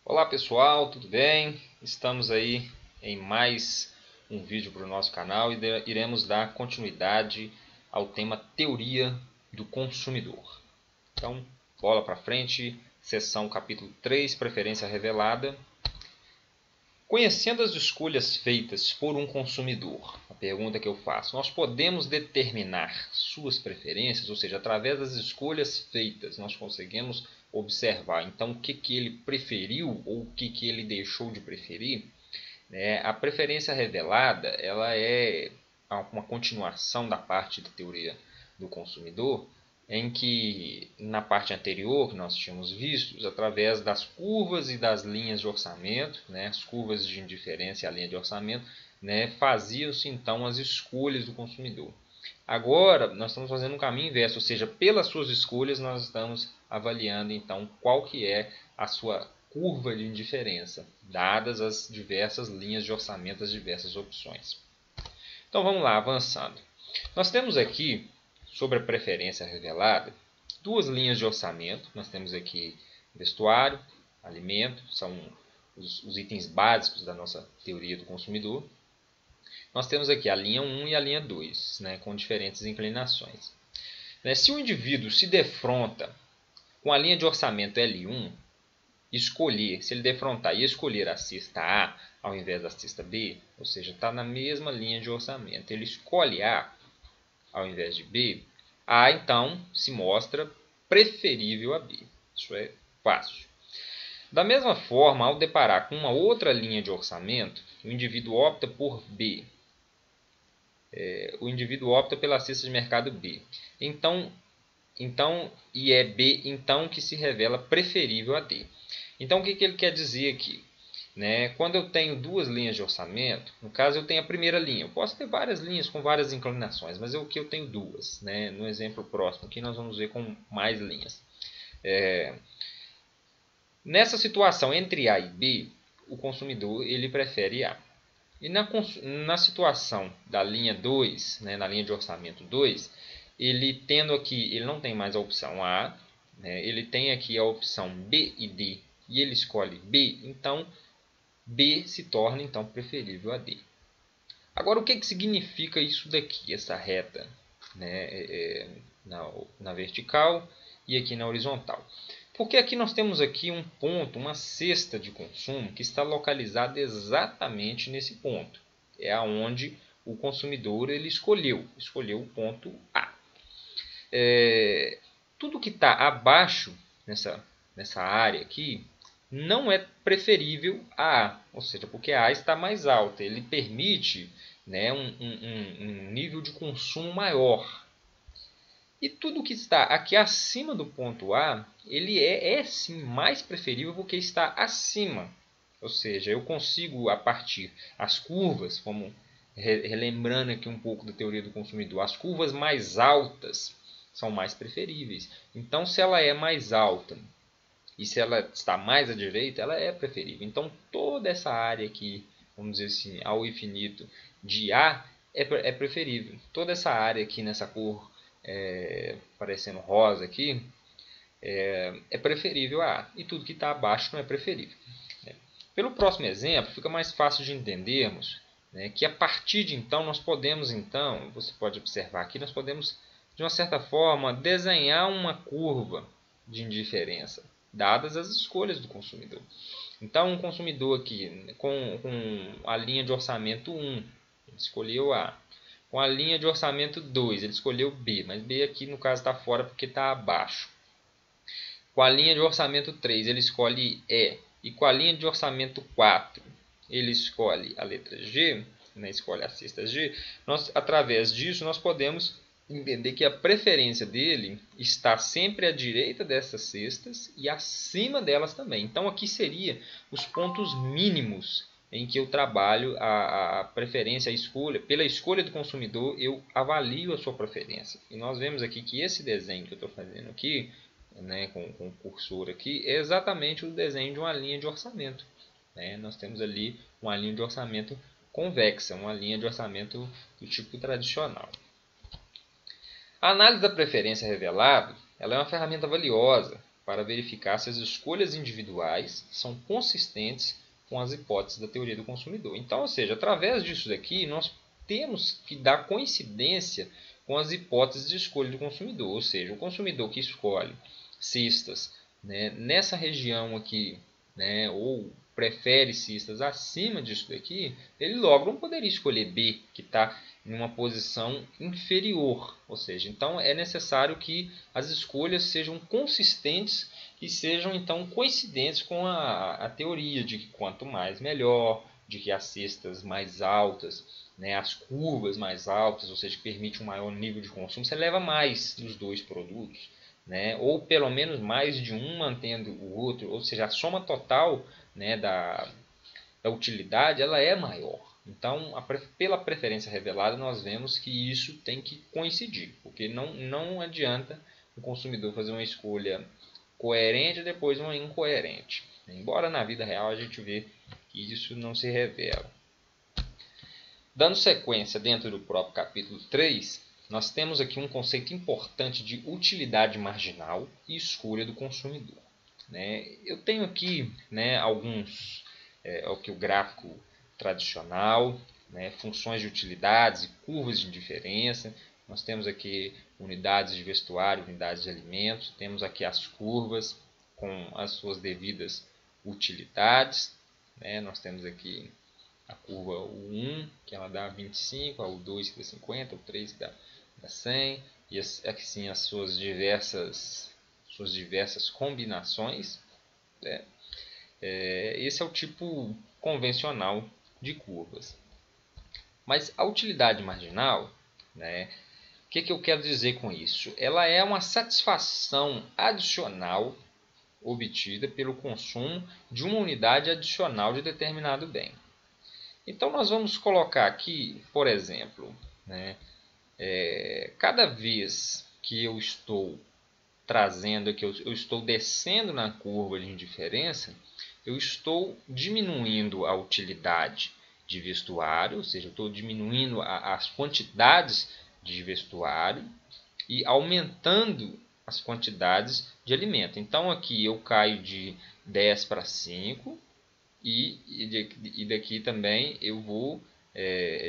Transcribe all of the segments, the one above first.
Olá pessoal, tudo bem? Estamos aí em mais um vídeo para o nosso canal e iremos dar continuidade ao tema Teoria do Consumidor. Então, bola para frente, seção capítulo 3, Preferência Revelada. Conhecendo as escolhas feitas por um consumidor, a pergunta que eu faço, nós podemos determinar suas preferências, ou seja, através das escolhas feitas, nós conseguimos observar então o que ele preferiu ou o que ele deixou de preferir. A preferência revelada ela é uma continuação da parte da teoria do consumidor, em que na parte anterior que nós tínhamos visto, através das curvas e das linhas de orçamento, as curvas de indiferença e a linha de orçamento, faziam-se então as escolhas do consumidor. Agora nós estamos fazendo um caminho inverso, ou seja, pelas suas escolhas nós estamos avaliando então qual que é a sua curva de indiferença, dadas as diversas linhas de orçamento, as diversas opções. Então vamos lá, avançando. Nós temos aqui, sobre a preferência revelada, duas linhas de orçamento. Nós temos aqui vestuário, alimento, são os itens básicos da nossa teoria do consumidor. Nós temos aqui a linha 1 e a linha 2, com diferentes inclinações. Se o indivíduo se defronta com a linha de orçamento L1, se ele defrontar e escolher a cesta A ao invés da cesta B, ou seja, está na mesma linha de orçamento, ele escolhe A ao invés de B, A então se mostra preferível a B. Isso é fácil. Da mesma forma, ao deparar com uma outra linha de orçamento, o indivíduo opta por B. O indivíduo opta pela cesta de mercado B. Então, e é B então que se revela preferível a D. Então, o que ele quer dizer aqui? Quando eu tenho duas linhas de orçamento, no caso eu tenho a primeira linha. Eu posso ter várias linhas com várias inclinações, mas aqui eu tenho duas. No exemplo próximo aqui nós vamos ver com mais linhas. Nessa situação entre A e B, o consumidor ele prefere A. E na situação da linha 2, na linha de orçamento 2, ele não tem mais a opção A, ele tem aqui a opção B e D, e ele escolhe B, então B se torna então preferível a D. Agora, o que significa isso daqui, essa reta na vertical e aqui na horizontal? Porque aqui nós temos aqui um ponto, uma cesta de consumo que está localizada exatamente nesse ponto. É aonde o consumidor ele escolheu o ponto A. Tudo que está abaixo nessa área aqui não é preferível a A, ou seja, porque a A está mais alta, ele permite um nível de consumo maior. E tudo que está aqui acima do ponto A, ele é sim mais preferível porque está acima. Ou seja, eu consigo, a partir das curvas, como relembrando aqui um pouco da teoria do consumidor, as curvas mais altas são mais preferíveis. Então, se ela é mais alta e se ela está mais à direita, ela é preferível. Então, toda essa área aqui, vamos dizer assim, ao infinito de A é preferível. Toda essa área aqui nessa cor parecendo rosa aqui é preferível a A. E tudo que está abaixo não é preferível. Pelo próximo exemplo, fica mais fácil de entendermos que a partir de então, nós podemos, você pode observar aqui, nós podemos, de uma certa forma, desenhar uma curva de indiferença, dadas as escolhas do consumidor. Então, um consumidor aqui com a linha de orçamento 1, ele escolheu A. Com a linha de orçamento 2, ele escolheu B, mas B aqui no caso está fora porque está abaixo. Com a linha de orçamento 3, ele escolhe E. E com a linha de orçamento 4, ele escolhe a letra G, escolhe a cesta G. Através disso, nós podemos entender que a preferência dele está sempre à direita dessas cestas e acima delas também. Então, aqui seria os pontos mínimos em que eu trabalho a preferência, a escolha. Pela escolha do consumidor, eu avalio a sua preferência. E nós vemos aqui que esse desenho que eu estou fazendo aqui, com o cursor aqui, é exatamente o desenho de uma linha de orçamento. Nós temos ali uma linha de orçamento convexa, uma linha de orçamento do tipo tradicional. A análise da preferência revelada ela é uma ferramenta valiosa para verificar se as escolhas individuais são consistentes com as hipóteses da teoria do consumidor. Então, ou seja, através disso daqui, nós temos que dar coincidência com as hipóteses de escolha do consumidor. Ou seja, o consumidor que escolhe cistas, né, nessa região aqui, né, ou prefere cistas acima disso daqui, ele logo não poderia escolher B, que está em uma posição inferior. Ou seja, então é necessário que as escolhas sejam consistentes e sejam então coincidentes com a teoria de que quanto mais melhor, de que as cestas mais altas, né, as curvas mais altas, ou seja, que permite um maior nível de consumo, você leva mais dos dois produtos, né, ou pelo menos mais de um mantendo o outro, ou seja, a soma total, né, da utilidade ela é maior. Então, pela preferência revelada, nós vemos que isso tem que coincidir, porque não adianta o consumidor fazer uma escolha coerente e depois uma incoerente. Embora na vida real a gente vê que isso não se revela. Dando sequência dentro do próprio capítulo 3, nós temos aqui um conceito importante de utilidade marginal e escolha do consumidor. Eu tenho aqui alguns, o gráfico tradicional, funções de utilidades e curvas de indiferença. Nós temos aqui unidades de vestuário, unidades de alimentos. Temos aqui as curvas com as suas devidas utilidades. Nós temos aqui a curva U1, que ela dá 25, a U2 que dá 50, a U3 que dá 100, e assim as suas diversas combinações. Esse é o tipo convencional de curvas. Mas a utilidade marginal, o que eu quero dizer com isso? Ela é uma satisfação adicional obtida pelo consumo de uma unidade adicional de determinado bem. Então, nós vamos colocar aqui, por exemplo, cada vez que eu estou trazendo, que eu estou descendo na curva de indiferença, eu estou diminuindo a utilidade de vestuário, ou seja, eu estou diminuindo as quantidades de vestuário e aumentando as quantidades de alimento. Então, aqui eu caio de 10 para 5 e daqui também eu vou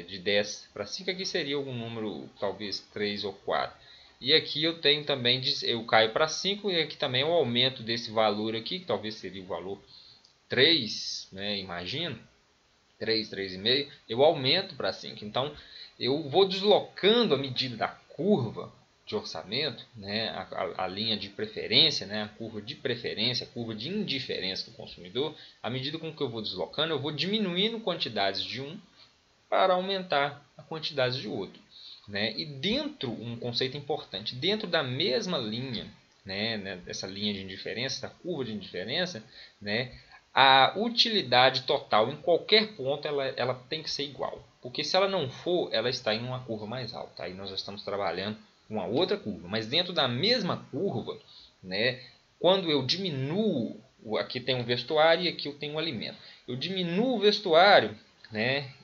de 10 para 5, aqui seria algum número, talvez 3 ou 4. E aqui eu tenho também, eu caio para 5 e aqui também o aumento desse valor aqui, que talvez seria o valor 3, imagino, 3, 3,5, eu aumento para 5. Então, eu vou deslocando a medida da curva de orçamento, a linha de preferência, a curva de preferência, a curva de indiferença do consumidor, à medida com que eu vou deslocando, eu vou diminuindo quantidades de um para aumentar a quantidade de outro. E dentro, um conceito importante, dentro da mesma linha, dessa linha de indiferença, da curva de indiferença, a utilidade total em qualquer ponto ela tem que ser igual. Porque se ela não for, ela está em uma curva mais alta. Aí nós já estamos trabalhando com uma outra curva. Mas dentro da mesma curva, quando eu diminuo, aqui tem um vestuário e aqui eu tenho um alimento. Eu diminuo o vestuário,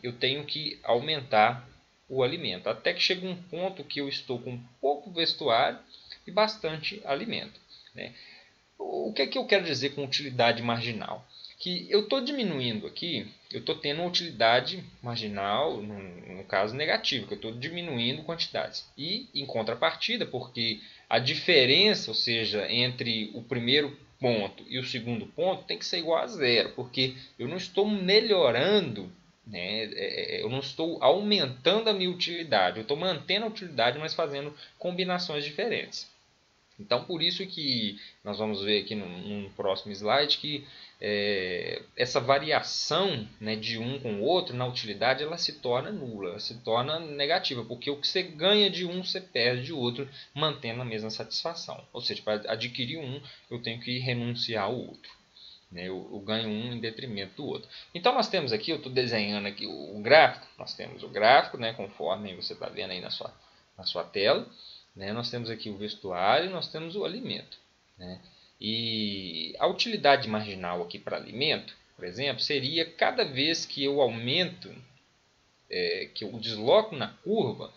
eu tenho que aumentar o alimento. Até que chega um ponto que eu estou com pouco vestuário e bastante alimento. O que é que eu quero dizer com utilidade marginal? Que eu estou diminuindo aqui, eu estou tendo uma utilidade marginal, no caso negativa, que eu estou diminuindo quantidades. E em contrapartida, porque a diferença, ou seja, entre o primeiro ponto e o segundo ponto tem que ser igual a zero, porque eu não estou melhorando, eu não estou aumentando a minha utilidade, eu estou mantendo a utilidade, mas fazendo combinações diferentes. Então, por isso que nós vamos ver aqui no próximo slide que essa variação de um com o outro na utilidade ela se torna nula, ela se torna negativa, porque o que você ganha de um você perde de outro, mantendo a mesma satisfação. Ou seja, para adquirir um eu tenho que renunciar ao outro. Eu ganho um em detrimento do outro. Então nós temos aqui, eu estou desenhando aqui o gráfico, nós temos o gráfico, conforme você está vendo aí na sua tela. Nós temos aqui o vestuário e nós temos o alimento. E a utilidade marginal aqui para alimento, por exemplo, seria cada vez que eu aumento, que eu desloco na curva,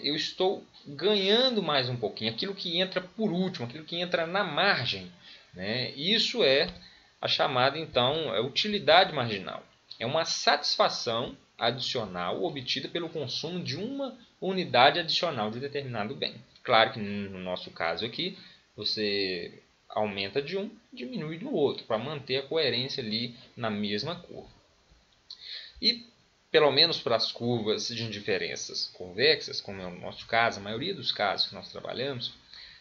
eu estou ganhando mais um pouquinho. Aquilo que entra por último, aquilo que entra na margem, né? Isso é a chamada, então, utilidade marginal. É uma satisfação adicional obtida pelo consumo de uma unidade adicional de determinado bem. Claro que no nosso caso aqui, você aumenta de um, diminui do outro, para manter a coerência ali na mesma curva. E, pelo menos para as curvas de indiferenças convexas, como é o nosso caso, a maioria dos casos que nós trabalhamos,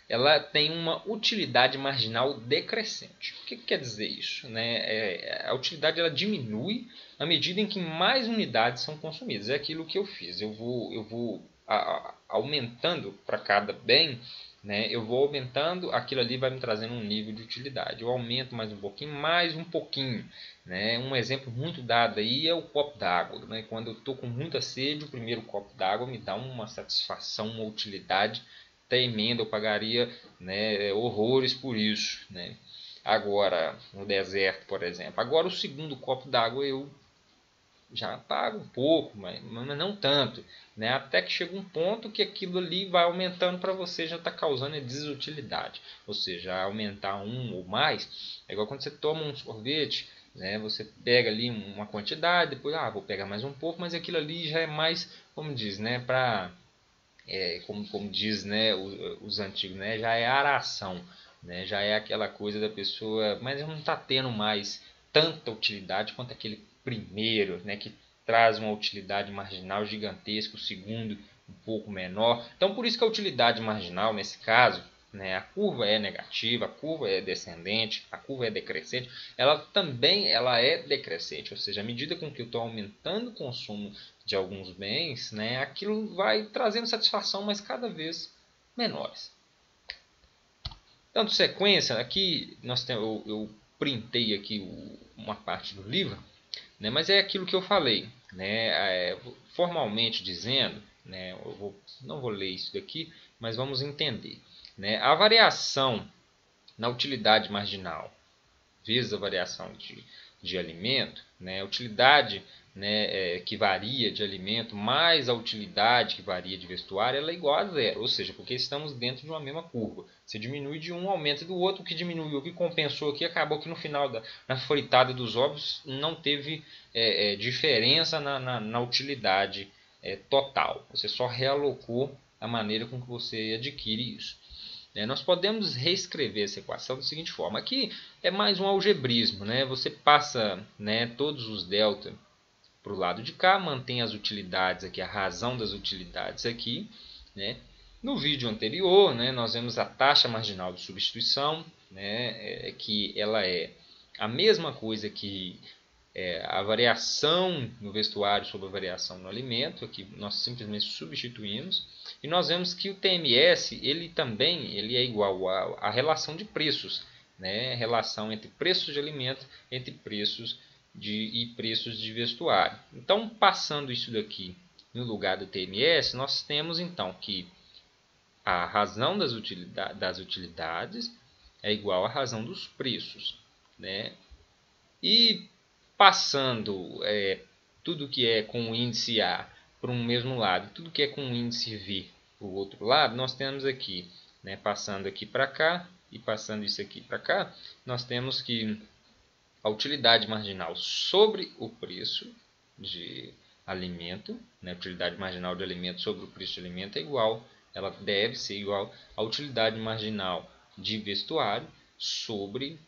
ela tem uma utilidade marginal decrescente. O que quer dizer isso? A utilidade ela diminui à medida em que mais unidades são consumidas. É aquilo que eu fiz. Eu vou aumentando para cada bem, né? Eu vou aumentando, aquilo ali vai me trazendo um nível de utilidade. Eu aumento mais um pouquinho. Né? Um exemplo muito dado aí é o copo d'água. Né? Quando eu estou com muita sede, o primeiro copo d'água me dá uma satisfação, uma utilidade tremenda, eu pagaria, né, horrores por isso, né? Agora, no deserto, por exemplo. Agora, o segundo copo d'água eu já pago um pouco, mas não tanto, né? Até que chega um ponto que aquilo ali vai aumentando para você, já está causando desutilidade. Ou seja, aumentar um ou mais, é igual quando você toma um sorvete, né? Você pega ali uma quantidade, depois, vou pegar mais um pouco, mas aquilo ali já é mais, como diz, né? Como diz, né, os antigos, né, já é aração, né, já é aquela coisa da pessoa, mas não está tendo mais tanta utilidade quanto aquele primeiro, né, que traz uma utilidade marginal gigantesca, o segundo um pouco menor. Então, por isso que a utilidade marginal, nesse caso, né, a curva é negativa, a curva é descendente, a curva é decrescente, ela é decrescente, ou seja, à medida com que eu estou aumentando o consumo de alguns bens, né, aquilo vai trazendo satisfação, mas cada vez menores. Dando sequência, aqui eu printei aqui uma parte do livro, né, mas é aquilo que eu falei, né, formalmente dizendo, né, não vou ler isso daqui, mas vamos entender. Né, a variação na utilidade marginal vezes a variação de alimento, né, a utilidade, né, que varia de alimento mais a utilidade que varia de vestuário, ela é igual a zero, ou seja, porque estamos dentro de uma mesma curva. Se diminui de um, aumenta do outro, o que diminuiu, o que compensou aqui, acabou que no final na fritada dos ovos não teve diferença na utilidade total. Você só realocou a maneira com que você adquire isso. Nós podemos reescrever essa equação da seguinte forma. Aqui é mais um algebrismo. Né? Você passa, né, todos os delta para o lado de cá, mantém as utilidades aqui, a razão das utilidades aqui. Né? No vídeo anterior, né, nós vemos a taxa marginal de substituição, né, que ela é a mesma coisa que a variação no vestuário sobre a variação no alimento. Aqui nós simplesmente substituímos. E nós vemos que o TMS ele é igual à relação de preços, né? Relação entre preços de alimento entre preços e preços de vestuário. Então, passando isso daqui no lugar do TMS, nós temos então que a razão das utilidades é igual à razão dos preços, né? E passando tudo que é com o índice A para um mesmo lado, tudo que é com o índice V para o outro lado, nós temos aqui, né, passando aqui para cá e passando isso aqui para cá, nós temos que a utilidade marginal sobre o preço de alimento, né, a utilidade marginal de alimento sobre o preço de alimento é igual, ela deve ser igual à utilidade marginal de vestuário sobre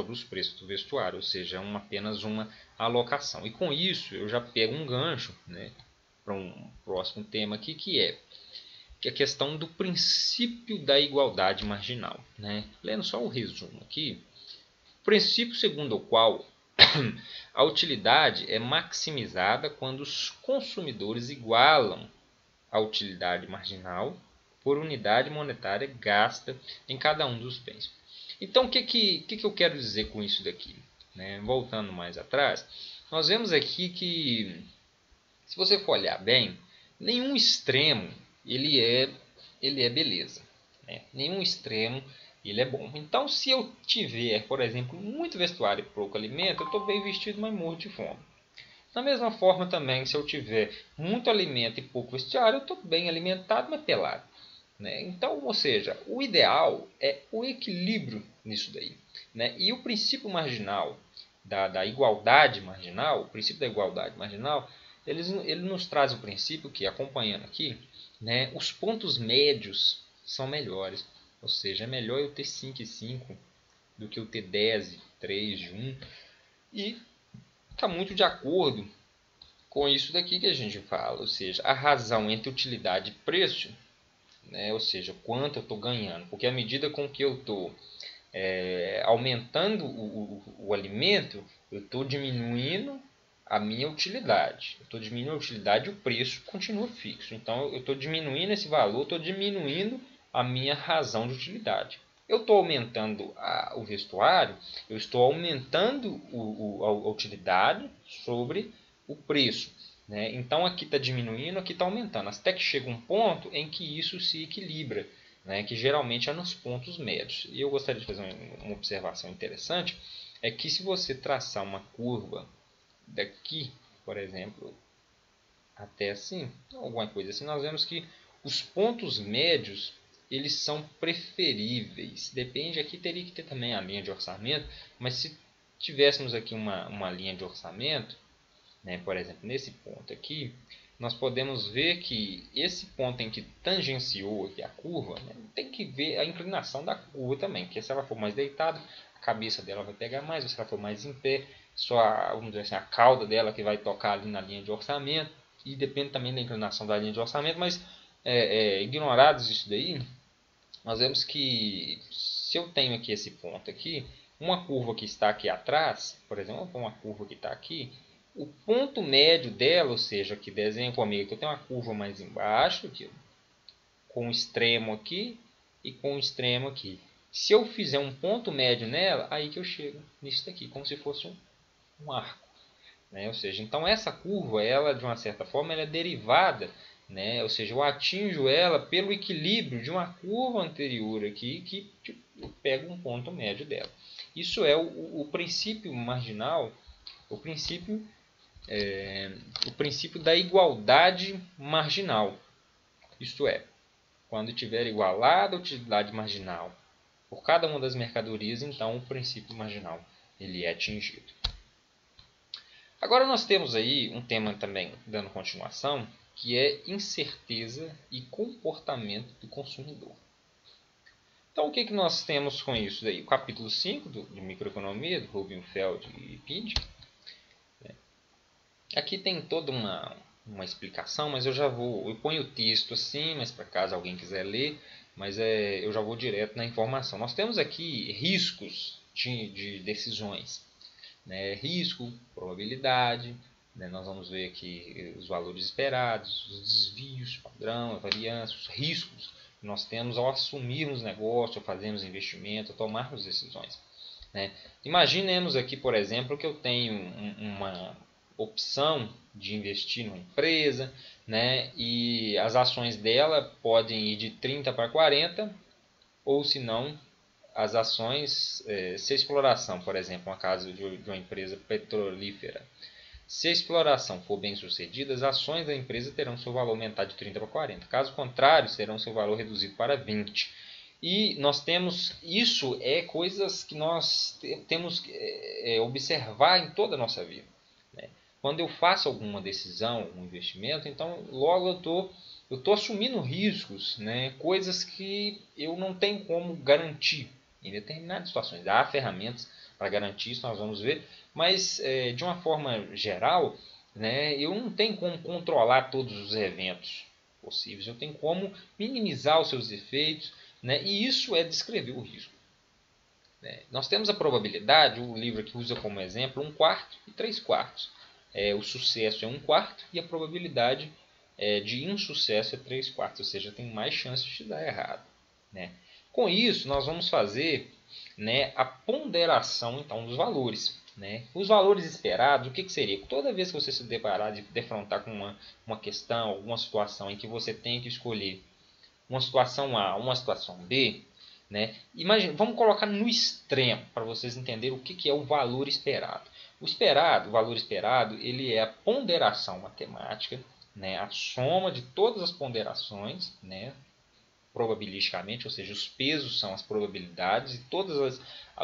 os preços do vestuário, ou seja, apenas uma alocação. E com isso eu já pego um gancho, né, para um próximo tema aqui, que é a questão do princípio da igualdade marginal. Né? Lendo só o resumo aqui, o princípio segundo o qual a utilidade é maximizada quando os consumidores igualam a utilidade marginal por unidade monetária gasta em cada um dos bens. Então, o que eu quero dizer com isso daqui? Né? Voltando mais atrás, nós vemos aqui que, se você for olhar bem, nenhum extremo ele é beleza. Né? Nenhum extremo ele é bom. Então, se eu tiver, por exemplo, muito vestuário e pouco alimento, eu estou bem vestido, mas morro de fome. Da mesma forma também, se eu tiver muito alimento e pouco vestuário, eu estou bem alimentado, mas pelado. né? Então, ou seja, o ideal é o equilíbrio nisso daí, né? E o princípio marginal da igualdade marginal, o princípio da igualdade marginal, ele nos traz o princípio que, acompanhando aqui, né, os pontos médios são melhores. Ou seja, é melhor eu ter 5 e 5 do que eu ter 10 e 3 de 1. E está muito de acordo com isso daqui que a gente fala. Ou seja, a razão entre utilidade e preço, né, ou seja, quanto eu estou ganhando. Porque à medida com que eu estou aumentando o alimento, eu estou diminuindo a minha utilidade. Eu estou diminuindo a utilidade e o preço continua fixo. Então, eu estou diminuindo esse valor, estou diminuindo a minha razão de utilidade. Eu estou aumentando o vestuário, eu estou aumentando a utilidade sobre o preço, né? Então, aqui está diminuindo, aqui está aumentando. Até que chega um ponto em que isso se equilibra, né, que geralmente é nos pontos médios. E eu gostaria de fazer uma observação interessante, é que se você traçar uma curva daqui, por exemplo, até assim, alguma coisa assim, nós vemos que os pontos médios, eles são preferíveis. Depende, aqui teria que ter também a linha de orçamento, mas se tivéssemos aqui uma linha de orçamento, né, por exemplo, nesse ponto aqui, nós podemos ver que esse ponto em que tangenciou aqui a curva, né, tem que ver a inclinação da curva também, porque se ela for mais deitada, a cabeça dela vai pegar mais, se ela for mais em pé, só vamos dizer assim, a cauda dela que vai tocar ali na linha de orçamento, e depende também da inclinação da linha de orçamento, mas ignorados isso daí, nós vemos que se eu tenho aqui esse ponto aqui, uma curva que está aqui atrás, por exemplo, uma curva que está aqui, o ponto médio dela, ou seja, que desenha comigo, que eu tenho uma curva mais embaixo, aqui, com o extremo aqui e com o extremo aqui. Se eu fizer um ponto médio nela, aí que eu chego nisso daqui, como se fosse um arco, né? Ou seja, então essa curva, ela de uma certa forma, ela é derivada, né? Ou seja, eu atinjo ela pelo equilíbrio de uma curva anterior aqui que pega um ponto médio dela. Isso é o princípio marginal, o princípio da igualdade marginal. Isto é, quando tiver igualada a utilidade marginal por cada uma das mercadorias, então o princípio marginal ele é atingido. Agora nós temos aí um tema também, dando continuação, que é incerteza e comportamento do consumidor. Então o que nós temos com isso daí? O capítulo 5 de microeconomia, do Rubenfeld e Pind. Aqui tem toda uma explicação, mas eu ponho o texto assim, mas para caso alguém quiser ler, mas eu já vou direto na informação. Nós temos aqui riscos de decisões, né? Risco, probabilidade, né? Nós vamos ver aqui os valores esperados, os desvios, padrão, a variância, os riscos que nós temos ao assumirmos negócio, ao fazermos investimento, ao tomarmos decisões, né? Imaginemos aqui, por exemplo, que eu tenho uma opção de investir numa empresa, né, e as ações dela podem ir de 30 para 40, ou se não, as ações, se a exploração, por exemplo, no caso de uma empresa petrolífera, se a exploração for bem sucedida, as ações da empresa terão seu valor aumentado de 30 para 40. Caso contrário, serão seu valor reduzido para 20. E nós temos, isso é coisas que nós temos que observar em toda a nossa vida, né? Quando eu faço alguma decisão, um investimento, então logo eu estou assumindo riscos, né? Coisas que eu não tenho como garantir em determinadas situações. Há ferramentas para garantir isso, nós vamos ver, mas de uma forma geral, né, eu não tenho como controlar todos os eventos possíveis, eu tenho como minimizar os seus efeitos, né, e isso é descrever o risco. Nós temos a probabilidade, o livro aqui usa como exemplo 1/4 e 3/4. O sucesso é 1/4 e a probabilidade de insucesso é 3/4, ou seja, tem mais chances de dar errado, né? Com isso, nós vamos fazer, né, a ponderação então dos valores, né? Os valores esperados, o que seria? Toda vez que você se deparar de defrontar com uma questão, alguma situação em que você tem que escolher uma situação A, uma situação B, né? Imagina, vamos colocar no extremo para vocês entenderem o que é o valor esperado. O valor esperado, ele é a ponderação matemática, né? A soma de todas as ponderações, né, probabilisticamente, ou seja, os pesos são as probabilidades, e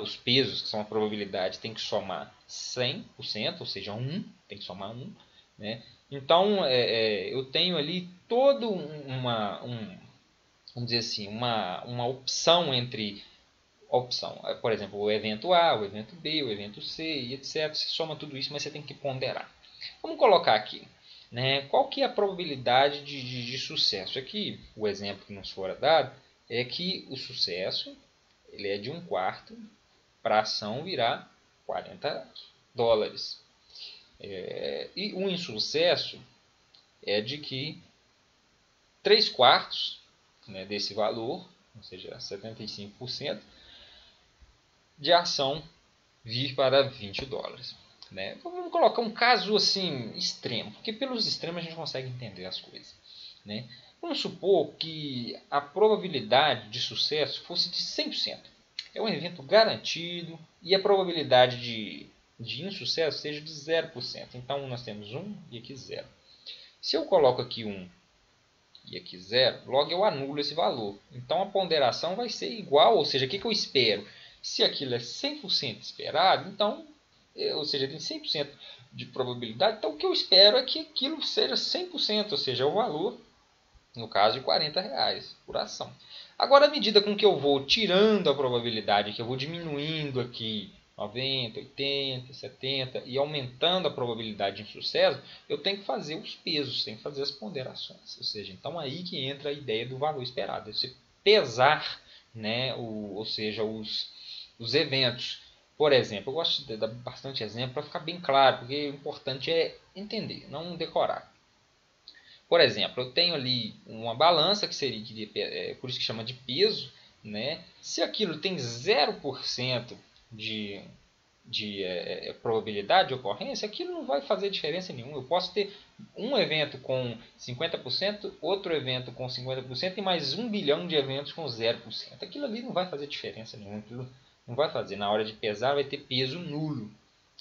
os pesos, que são a probabilidade, tem que somar 100%, ou seja, 1, tem que somar 1. Né? Então, eu tenho ali todo vamos dizer assim, uma opção entre por exemplo, o evento A, o evento B, o evento C, e etc. Você soma tudo isso, mas você tem que ponderar. Vamos colocar aqui, né? Qual que é a probabilidade de sucesso? Aqui, o exemplo que nos fora dado é que o sucesso ele é de 1/4 para a ação virar $40. E o insucesso é de que 3/4, né, desse valor, ou seja, 75%, de ação vir para $20. Né? Vamos colocar um caso assim extremo, porque pelos extremos a gente consegue entender as coisas. Né? Vamos supor que a probabilidade de sucesso fosse de 100%. É um evento garantido e a probabilidade de insucesso seja de 0%. Então nós temos 1 e aqui 0. Se eu coloco aqui 1 e aqui 0, logo eu anulo esse valor. Então a ponderação vai ser igual, ou seja, o que eu espero? Se aquilo é 100% esperado, então, ou seja, tem 100% de probabilidade, então o que eu espero é que aquilo seja 100%, ou seja, o valor, no caso, de R$40 por ação. Agora, à medida com que eu vou tirando a probabilidade, que eu vou diminuindo aqui 90, 80, 70 e aumentando a probabilidade de sucesso, eu tenho que fazer os pesos, tenho que fazer as ponderações. Ou seja, então aí que entra a ideia do valor esperado. Você pesar, né, ou seja, os eventos. Por exemplo, eu gosto de dar bastante exemplo para ficar bem claro, porque o importante é entender, não decorar. Por exemplo, eu tenho ali uma balança, que seria, por isso que chama de peso. Né? Se aquilo tem 0% de probabilidade de ocorrência, aquilo não vai fazer diferença nenhuma. Eu posso ter um evento com 50%, outro evento com 50% e mais 1 bilhão de eventos com 0%. Aquilo ali não vai fazer diferença nenhuma. Aquilo não vai fazer. Na hora de pesar vai ter peso nulo.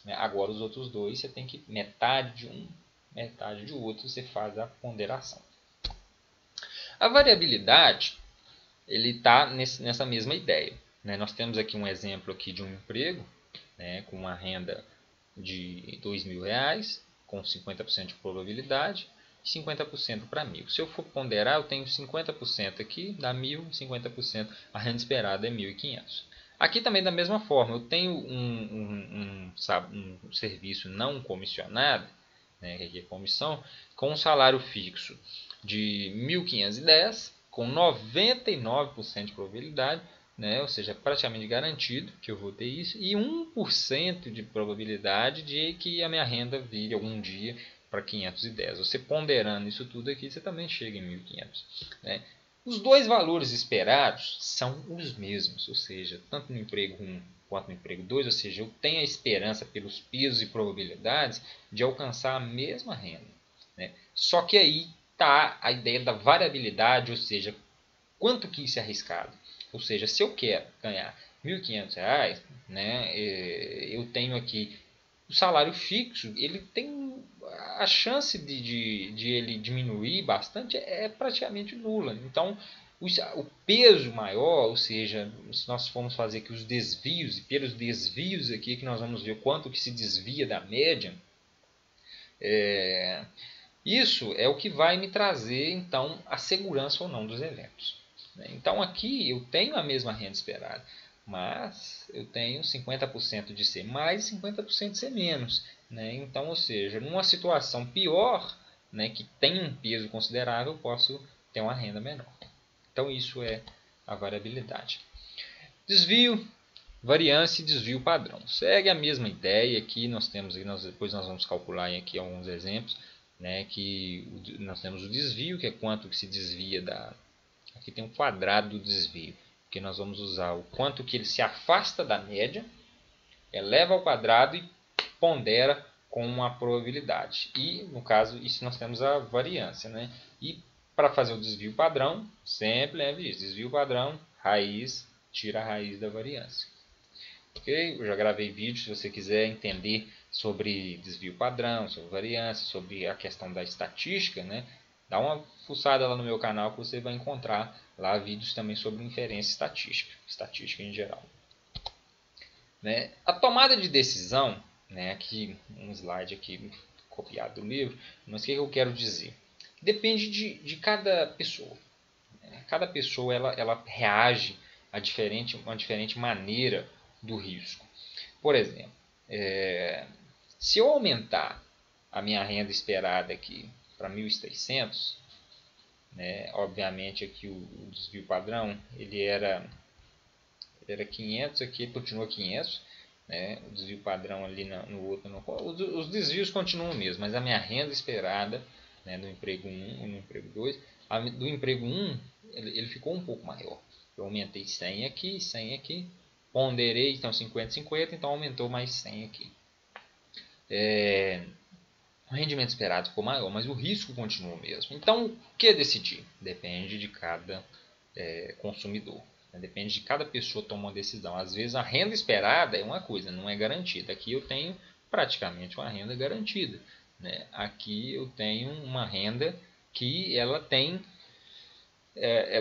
Né? Agora os outros dois você tem que metade de um, metade de outro, você faz a ponderação. A variabilidade ele está nessa mesma ideia. Né? Nós temos aqui um exemplo aqui de um emprego, né, com uma renda de R$2.000, com 50% de probabilidade, e 50% para 1.000. Se eu for ponderar, eu tenho 50% aqui, dá 1.000, 50%, a renda esperada é 1.500. Aqui também da mesma forma, eu tenho um serviço não comissionado, né, que aqui é comissão, com um salário fixo de 1.510, com 99% de probabilidade, né? Ou seja, praticamente garantido que eu vou ter isso, e 1% de probabilidade de que a minha renda vire algum dia para 510. Você ponderando isso tudo aqui, você também chega em 1.500. Né? Os dois valores esperados são os mesmos, ou seja, tanto no emprego 1 quanto no emprego 2, ou seja, eu tenho a esperança pelos pesos e probabilidades de alcançar a mesma renda. Né? Só que aí está a ideia da variabilidade, ou seja, quanto que isso é arriscado. Ou seja, se eu quero ganhar R$1.500, né, eu tenho aqui o salário fixo, ele tem a chance de ele diminuir bastante é praticamente nula. Então, o peso maior, ou seja, se nós formos fazer aqui os desvios, e pelos desvios aqui que nós vamos ver quanto que se desvia da média, isso é o que vai me trazer, então, a segurança ou não dos eventos. Então, aqui eu tenho a mesma renda esperada, mas eu tenho 50% de ser mais e 50% de ser menos. Então, ou seja, numa situação pior, que tem um peso considerável, eu posso ter uma renda menor. Então, isso é a variabilidade. Desvio, variância e desvio padrão. Segue a mesma ideia aqui, depois nós vamos calcular aqui alguns exemplos. Que nós temos o desvio, que é quanto que se desvia aqui tem um quadrado do desvio, porque nós vamos usar o quanto que ele se afasta da média, eleva ao quadrado e pondera com uma probabilidade. E, no caso, isso nós temos a variância. E para fazer o desvio padrão, sempre lembre isso, desvio padrão, raiz, tira a raiz da variância. Ok? Eu já gravei vídeo, se você quiser entender sobre desvio padrão, sobre variância, sobre a questão da estatística, dá uma fuçada lá no meu canal que você vai encontrar lá há vídeos também sobre inferência estatística, estatística em geral. Né? A tomada de decisão, né, aqui um slide aqui copiado do livro, mas o que eu quero dizer? Depende de cada pessoa. Né? Cada pessoa ela reage a uma diferente maneira do risco. Por exemplo, se eu aumentar a minha renda esperada aqui para 1.600, né, obviamente aqui o desvio padrão ele era 500, aqui continua 500, né, o desvio padrão ali no outro, os desvios continuam mesmo, mas a minha renda esperada, né, no emprego 1 e no emprego 2, do emprego 1 ele ficou um pouco maior. Eu aumentei 100 aqui, 100 aqui, ponderei, então 50, 50, então aumentou mais 100 aqui. O rendimento esperado ficou maior, mas o risco continua o mesmo. Então, o que decidir? Depende de cada consumidor. Né? Depende de cada pessoa tomar uma decisão. Às vezes, a renda esperada é uma coisa, não é garantida. Aqui eu tenho praticamente uma renda garantida. Né? Aqui eu tenho uma renda que ela tem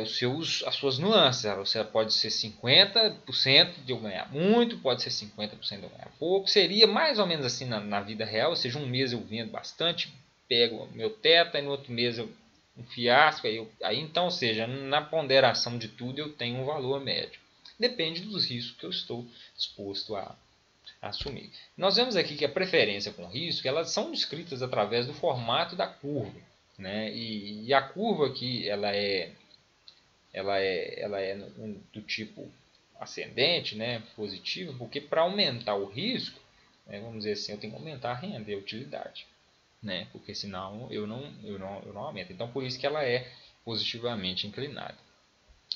as suas nuances. Você pode ser 50% de eu ganhar muito, pode ser 50% de eu ganhar pouco. Seria mais ou menos assim na vida real, ou seja, um mês eu vendo bastante, pego meu teto, e no outro mês eu um fiasco, aí então, ou seja, na ponderação de tudo eu tenho um valor médio. Depende dos riscos que eu estou disposto a assumir. Nós vemos aqui que a preferência com risco, elas são descritas através do formato da curva. Né? E a curva aqui, ela é do tipo ascendente, né, positivo, porque para aumentar o risco, né, vamos dizer assim, eu tenho que aumentar a renda e a utilidade, né, porque senão eu não aumento. Então, por isso que ela é positivamente inclinada.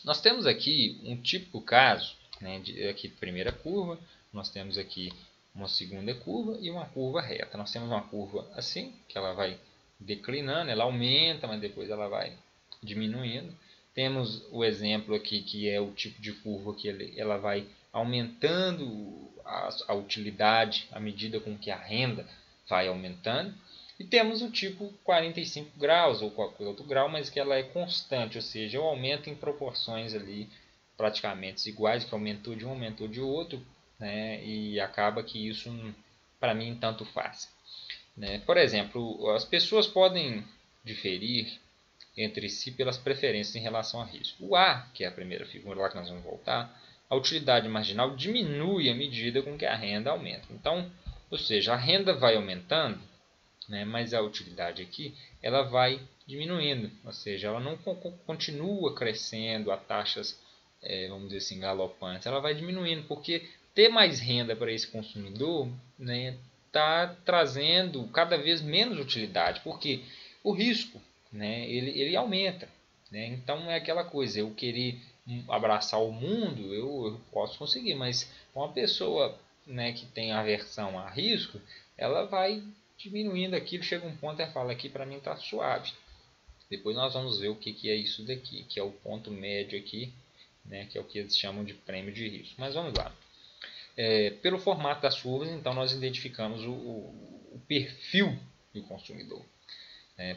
Nós temos aqui um típico caso, né, aqui primeira curva, nós temos aqui uma segunda curva e uma curva reta. Nós temos uma curva assim, que ela vai declinando, ela aumenta, mas depois ela vai diminuindo. Temos o exemplo aqui que é o tipo de curva que ela vai aumentando a utilidade à medida com que a renda vai aumentando. E temos o tipo 45 graus ou qualquer outro grau, mas que ela é constante, ou seja, eu aumento em proporções ali praticamente iguais, que aumentou de um, aumentou de outro, né? E acaba que isso para mim tanto faz. Né? Por exemplo, as pessoas podem diferir entre si pelas preferências em relação a risco. O A, que é a primeira figura lá que nós vamos voltar, a utilidade marginal diminui à medida com que a renda aumenta. Então, ou seja, a renda vai aumentando, né, mas a utilidade aqui ela vai diminuindo, ou seja, ela não continua crescendo a taxas, vamos dizer assim, galopantes, ela vai diminuindo, porque ter mais renda para esse consumidor, né, está trazendo cada vez menos utilidade, porque o risco, né, ele aumenta. Né? Então é aquela coisa, eu querer abraçar o mundo, eu posso conseguir, mas uma pessoa, né, que tem aversão a risco, ela vai diminuindo aquilo, chega um ponto e fala aqui para mim está suave. Depois nós vamos ver o que é isso daqui, que é o ponto médio aqui, né, que é o que eles chamam de prêmio de risco. Mas vamos lá. Pelo formato das curvas, então nós identificamos o perfil do consumidor.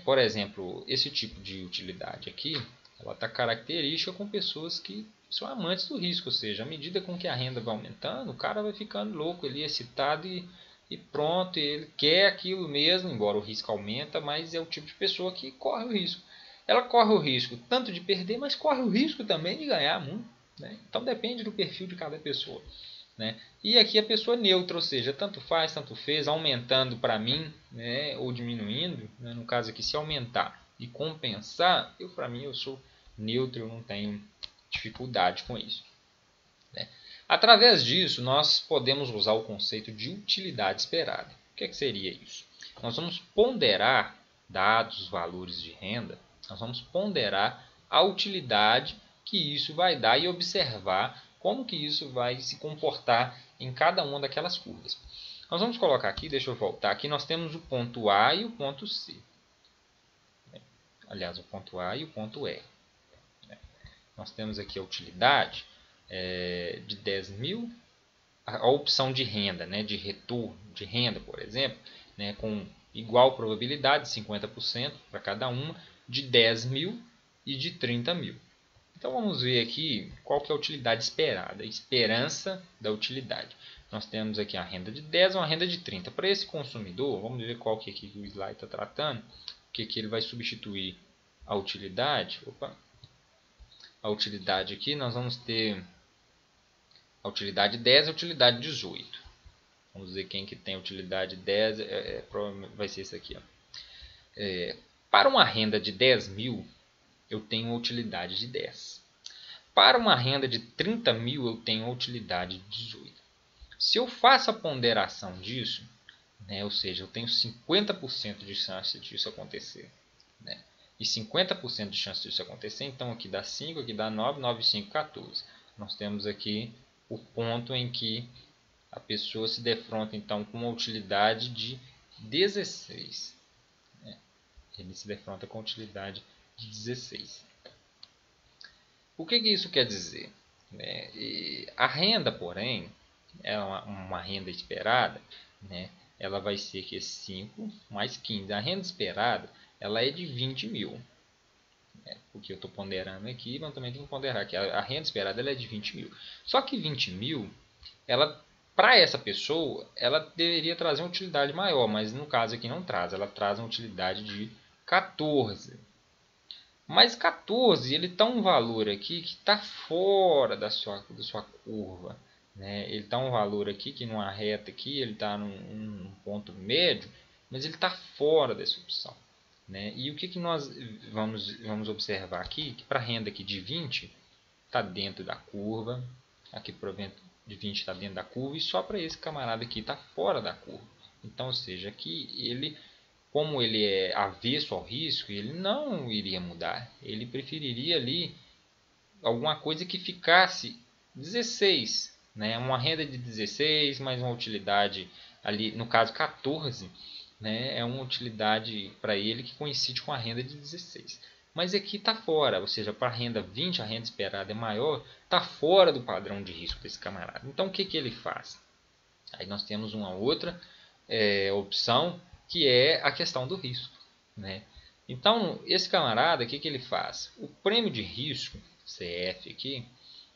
Por exemplo, esse tipo de utilidade aqui, ela está característica com pessoas que são amantes do risco, ou seja, à medida com que a renda vai aumentando, o cara vai ficando louco, ele é excitado e pronto, ele quer aquilo mesmo, embora o risco aumenta, mas é o tipo de pessoa que corre o risco. Ela corre o risco tanto de perder, mas corre o risco também de ganhar muito. Né? Então depende do perfil de cada pessoa. Né? E aqui a pessoa neutra, ou seja, tanto faz, tanto fez, aumentando para mim, né, ou diminuindo. Né? No caso aqui, se aumentar e compensar, para mim eu sou neutro, eu não tenho dificuldade com isso. Né? Através disso, nós podemos usar o conceito de utilidade esperada. O que seria isso? Nós vamos ponderar, dados os valores de renda, nós vamos ponderar a utilidade que isso vai dar e observar como que isso vai se comportar em cada uma daquelas curvas. Nós vamos colocar aqui, deixa eu voltar, aqui nós temos o ponto A e o ponto C. Aliás, o ponto A e o ponto E. Nós temos aqui a utilidade de 10 mil, a opção de renda, né, de retorno de renda, por exemplo, né, com igual probabilidade, 50% para cada uma, de 10 mil e de 30 mil. Então vamos ver aqui qual que é a utilidade esperada, a esperança da utilidade. Nós temos aqui a renda de 10 e uma renda de 30. Para esse consumidor, vamos ver qual que aqui o slide está tratando, o que ele vai substituir a utilidade. A utilidade aqui nós vamos ter a utilidade 10 e a utilidade 18. Vamos ver quem que tem a utilidade 10, provavelmente vai ser esse aqui. Para uma renda de 10 mil, eu tenho uma utilidade de 10. Para uma renda de 30 mil, eu tenho uma utilidade de 18. Se eu faço a ponderação disso, né, ou seja, eu tenho 50% de chance disso acontecer, né, e 50% de chance disso acontecer, então aqui dá 5, aqui dá 9, 9 e 5, 14. Nós temos aqui o ponto em que a pessoa se defronta então com uma utilidade de 16. Né? Ele se defronta com a utilidade de 16. O que isso quer dizer? A renda, porém, é uma renda esperada, né? Ela vai ser que 5 mais 15. A renda esperada ela é de 20 mil. Porque eu estou ponderando aqui, mas também tenho que ponderar que a renda esperada ela é de 20 mil. Só que 20 mil, para essa pessoa, ela deveria trazer uma utilidade maior, mas no caso aqui não traz. Ela traz uma utilidade de 14. Mas 14 ele está um valor aqui que está fora da sua curva. Né? Ele está um valor aqui que numa reta aqui, ele está num ponto médio, mas ele está fora dessa opção. Né? E o que nós vamos observar aqui? Que para a renda aqui de 20 está dentro da curva, aqui para o de 20 está dentro da curva, e só para esse camarada aqui está fora da curva. Então, ou seja, aqui ele, como ele é avesso ao risco, ele não iria mudar. Ele preferiria ali alguma coisa que ficasse 16, né? Uma renda de 16, mais uma utilidade ali, no caso 14, né? É uma utilidade para ele que coincide com a renda de 16. Mas aqui está fora, ou seja, para a renda 20, a renda esperada é maior, está fora do padrão de risco desse camarada. Então o que ele faz? Aí nós temos uma outra opção, que é a questão do risco. Né? Então, esse camarada, o que ele faz? O prêmio de risco, CF aqui,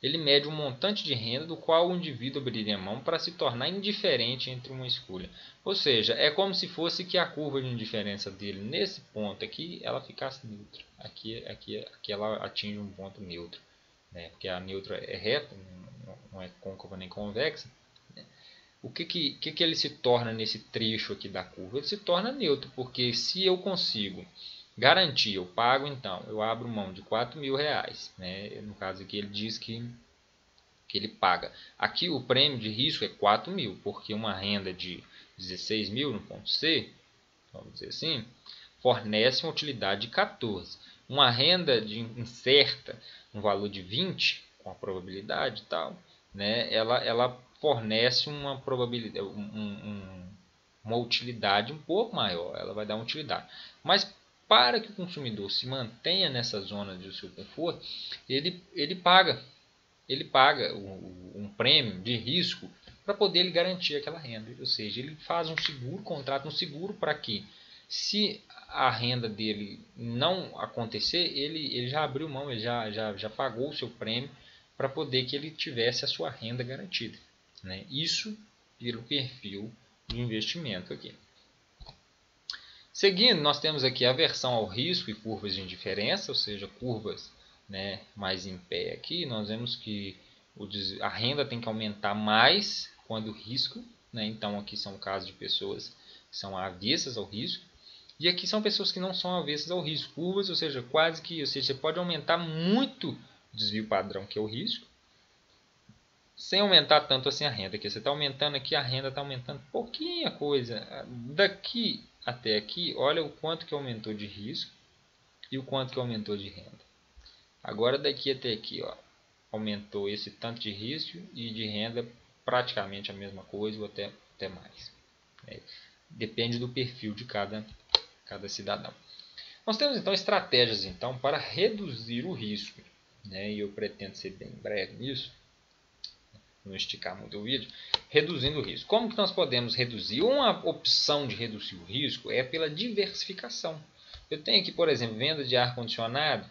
ele mede um montante de renda do qual o indivíduo abriria mão para se tornar indiferente entre uma escolha. Ou seja, é como se fosse que a curva de indiferença dele, nesse ponto aqui, ela ficasse neutra. Aqui ela atinge um ponto neutro. Né? Porque a neutra é reta, não é côncava nem convexa. O que ele se torna nesse trecho aqui da curva? Ele se torna neutro, porque se eu consigo garantir, eu pago então, eu abro mão de 4 mil reais. Né? No caso aqui ele diz que ele paga. Aqui o prêmio de risco é 4 mil, porque uma renda de 16 mil no ponto C, vamos dizer assim, fornece uma utilidade de 14. Uma renda de incerta, um valor de 20, com a probabilidade e tal, né? ela fornece uma probabilidade, uma utilidade um pouco maior, ela vai dar uma utilidade. Mas para que o consumidor se mantenha nessa zona de seu conforto, ele paga um prêmio de risco para poder ele garantir aquela renda. Ou seja, ele faz um seguro, contrata um seguro para que, se a renda dele não acontecer, ele já abriu mão, ele já pagou o seu prêmio para poder que ele tivesse a sua renda garantida. Né? Isso pelo perfil de investimento aqui. Seguindo, nós temos aqui a aversão ao risco e curvas de indiferença, ou seja, curvas, né, mais em pé aqui. Nós vemos que a renda tem que aumentar mais quando o risco, né? Então aqui são casos de pessoas que são avessas ao risco, e aqui são pessoas que não são avessas ao risco. Curvas, ou seja, quase que, ou seja, você pode aumentar muito o desvio padrão, que é o risco, sem aumentar tanto assim a renda. Aqui você está aumentando aqui, a renda está aumentando pouquinha coisa. Daqui até aqui, olha o quanto que aumentou de risco e o quanto que aumentou de renda. Agora daqui até aqui, ó, aumentou esse tanto de risco e de renda praticamente a mesma coisa ou até mais. Depende do perfil de cada cidadão. Nós temos então estratégias então para reduzir o risco. Né? E eu pretendo ser bem breve nisso, não esticar muito o vídeo, reduzindo o risco. Como que nós podemos reduzir? Uma opção de reduzir o risco é pela diversificação. Eu tenho aqui, por exemplo, venda de ar-condicionado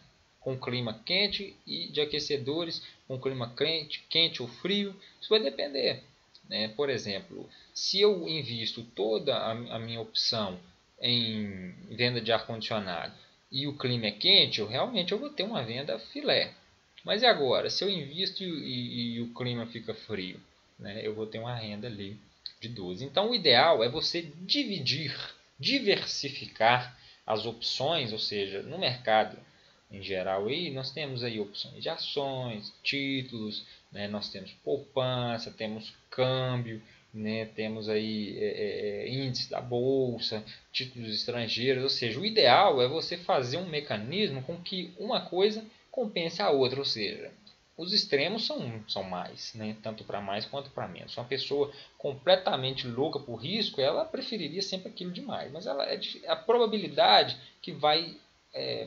com clima quente e de aquecedores com clima quente ou frio. Isso vai depender, né? Por exemplo, se eu invisto toda a minha opção em venda de ar-condicionado e o clima é quente, realmente eu vou ter uma venda filé. Mas e agora? Se eu invisto e o clima fica frio, né? Eu vou ter uma renda ali de 12. Então o ideal é você diversificar as opções, ou seja, no mercado em geral aí nós temos aí opções de ações, títulos, né? Nós temos poupança, temos câmbio, né? Temos aí índice da bolsa, títulos estrangeiros, ou seja, o ideal é você fazer um mecanismo com que uma coisa compense a outra, ou seja, os extremos são mais, né? Tanto para mais quanto para menos. Uma pessoa completamente louca por risco, ela preferiria sempre aquilo demais, mas ela a probabilidade que vai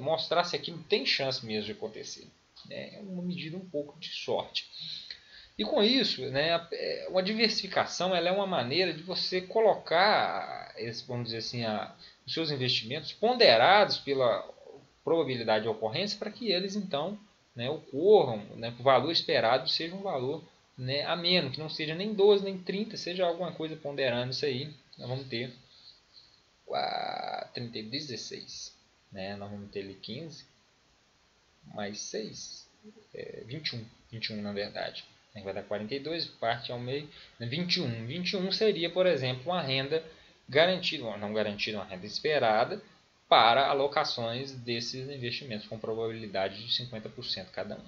mostrar se aquilo tem chance mesmo de acontecer. É uma medida um pouco de sorte. E com isso, né, uma diversificação ela é uma maneira de você colocar, vamos dizer assim, os seus investimentos ponderados pela probabilidade de ocorrência para que eles então, né, ocorram, né, o valor esperado seja um valor, né, ameno, que não seja nem 12 nem 30, seja alguma coisa ponderando isso aí. Nós vamos ter 16, né, nós vamos ter ali 15 mais 6, 21 na verdade. Vai dar 42, parte ao meio, 21. 21 seria, por exemplo, uma renda garantida, não garantida, uma renda esperada para alocações desses investimentos com probabilidade de 50% cada um.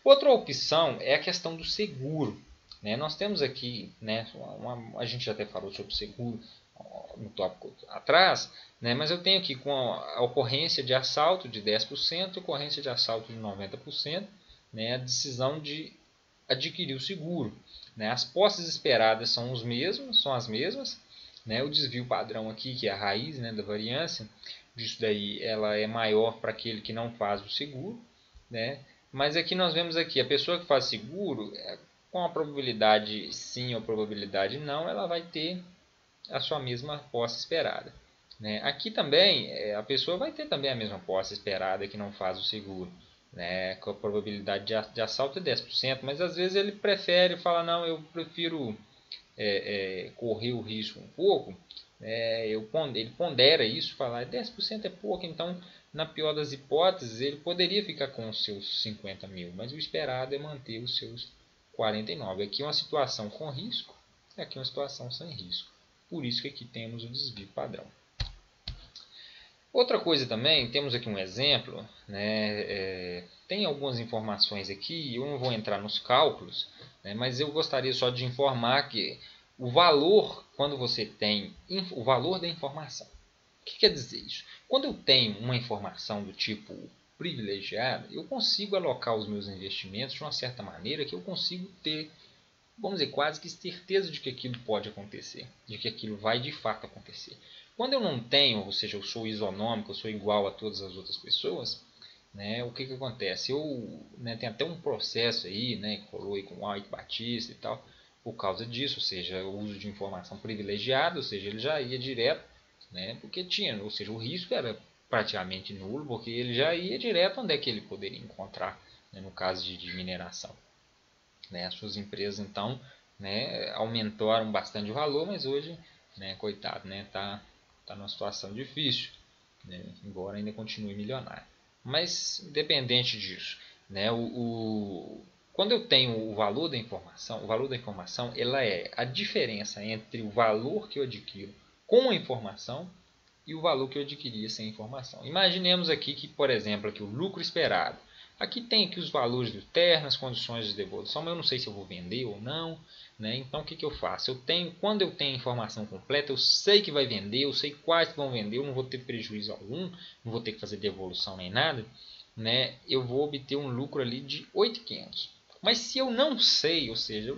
Outra opção é a questão do seguro. Né? Nós temos aqui, né, a gente já até falou sobre seguro no tópico atrás, né, mas eu tenho aqui com a ocorrência de assalto de 10%, ocorrência de assalto de 90%, né, a decisão de adquirir o seguro. Né? As posses esperadas são as mesmas. Né? O desvio padrão aqui, que é a raiz, né, da variância, disso daí ela é maior para aquele que não faz o seguro. Né? Mas aqui nós vemos aqui, a pessoa que faz seguro, com a probabilidade sim ou probabilidade não, ela vai ter a sua mesma posse esperada. Né? Aqui também, a pessoa vai ter também a mesma posse esperada que não faz o seguro. Né, com a probabilidade de assalto é 10%, mas às vezes ele prefere falar, não, eu prefiro correr o risco um pouco, ele pondera isso, falar 10% é pouco, então na pior das hipóteses ele poderia ficar com os seus 50 mil, mas o esperado é manter os seus 49. Aqui é uma situação com risco, aqui é uma situação sem risco, por isso que aqui temos o desvio padrão. Outra coisa também, temos aqui um exemplo, né, tem algumas informações aqui, eu não vou entrar nos cálculos, né, mas eu gostaria só de informar que o valor, quando você tem o valor da informação, o que quer dizer isso? Quando eu tenho uma informação do tipo privilegiada, eu consigo alocar os meus investimentos de uma certa maneira que eu consigo ter, vamos dizer, quase que certeza de que aquilo pode acontecer, de que aquilo vai de fato acontecer. Quando eu não tenho, ou seja, eu sou isonômico, eu sou igual a todas as outras pessoas, né, o que acontece? Eu tenho até um processo aí, né, que rolou aí com o Ike Batista e tal, por causa disso, ou seja, o uso de informação privilegiada, ou seja, ele já ia direto, né, porque tinha, ou seja, o risco era praticamente nulo, porque ele já ia direto onde é que ele poderia encontrar, né, no caso de mineração. Né, as suas empresas, então, né, aumentaram bastante o valor, mas hoje, né, coitado, né, tá numa situação difícil, né, embora ainda continue milionário. Mas, independente disso, né, quando eu tenho o valor da informação ela é a diferença entre o valor que eu adquiro com a informação e o valor que eu adquiria sem informação. Imaginemos aqui que, por exemplo, aqui o lucro esperado. Aqui tem aqui os valores do terno, as condições de devolução, mas eu não sei se eu vou vender ou não. Né? Então o que eu faço? Quando eu tenho a informação completa, eu sei que vai vender, eu sei quais que vão vender, eu não vou ter prejuízo algum, não vou ter que fazer devolução nem nada. Né? Eu vou obter um lucro ali de 8.500. Mas se eu não sei, ou seja, eu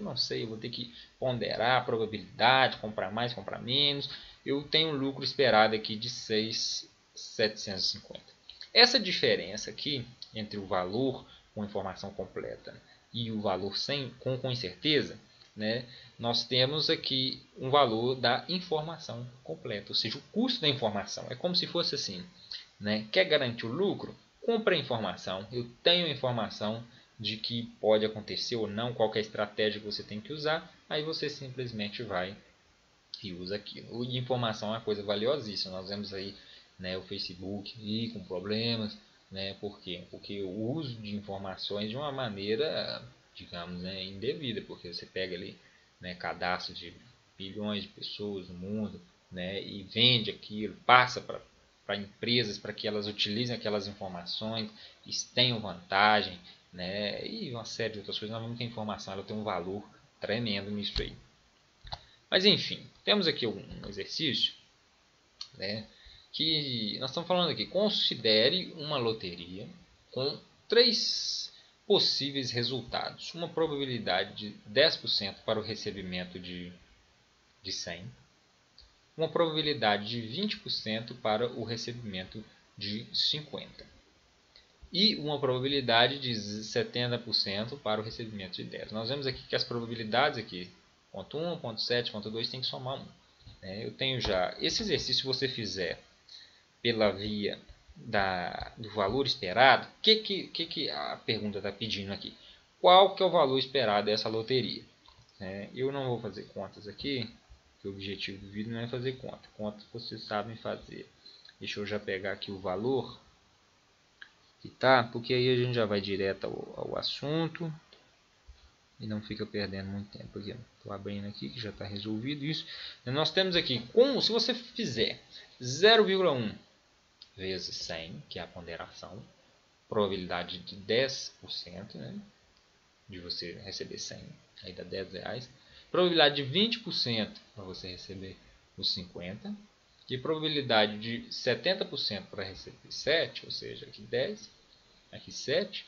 vou ter que ponderar a probabilidade, comprar mais, comprar menos. Eu tenho um lucro esperado aqui de 6.750. Essa diferença aqui entre o valor com informação completa e o valor com incerteza, né, nós temos aqui um valor da informação completa, ou seja, o custo da informação. É como se fosse assim, né, quer garantir o lucro? compra a informação, eu tenho a informação de que pode acontecer ou não, qual é a estratégia que você tem que usar, aí você simplesmente vai e usa aquilo. E informação é uma coisa valiosíssima. Nós vemos aí, né, o Facebook e com problemas, né? Por quê? Porque o uso de informações de uma maneira, digamos, né, indevida, porque você pega ali, né, cadastro de bilhões de pessoas no mundo, né, e vende aquilo, passa para empresas para que elas utilizem aquelas informações, tenham vantagem, né, e uma série de outras coisas. Nós vemos que a informação ela tem um valor tremendo nisso aí. Mas enfim, temos aqui um exercício, né, que nós estamos falando aqui. Considere uma loteria com 3 possíveis resultados. Uma probabilidade de 10% para o recebimento de 100. Uma probabilidade de 20% para o recebimento de 50. E uma probabilidade de 70% para o recebimento de 10. Nós vemos aqui que as probabilidades aqui, ponto 1, ponto 7, ponto 2, tem que somar 1. Eu tenho já, esse exercício se você fizer pela via do valor esperado, o que a pergunta está pedindo aqui? Qual que é o valor esperado dessa loteria? Eu não vou fazer contas aqui, porque o objetivo do vídeo não é fazer conta. Contas vocês sabem fazer. Deixa eu já pegar aqui o valor, tá? Porque aí a gente já vai direto ao assunto e não fica perdendo muito tempo aqui. Estou abrindo aqui que já está resolvido isso. Nós temos aqui, se você fizer 0,1 vezes 100, que é a ponderação, probabilidade de 10%, né, de você receber 100, aí dá R$10. Probabilidade de 20% para você receber os 50. E probabilidade de 70% para receber 7, ou seja, aqui 10, aqui 7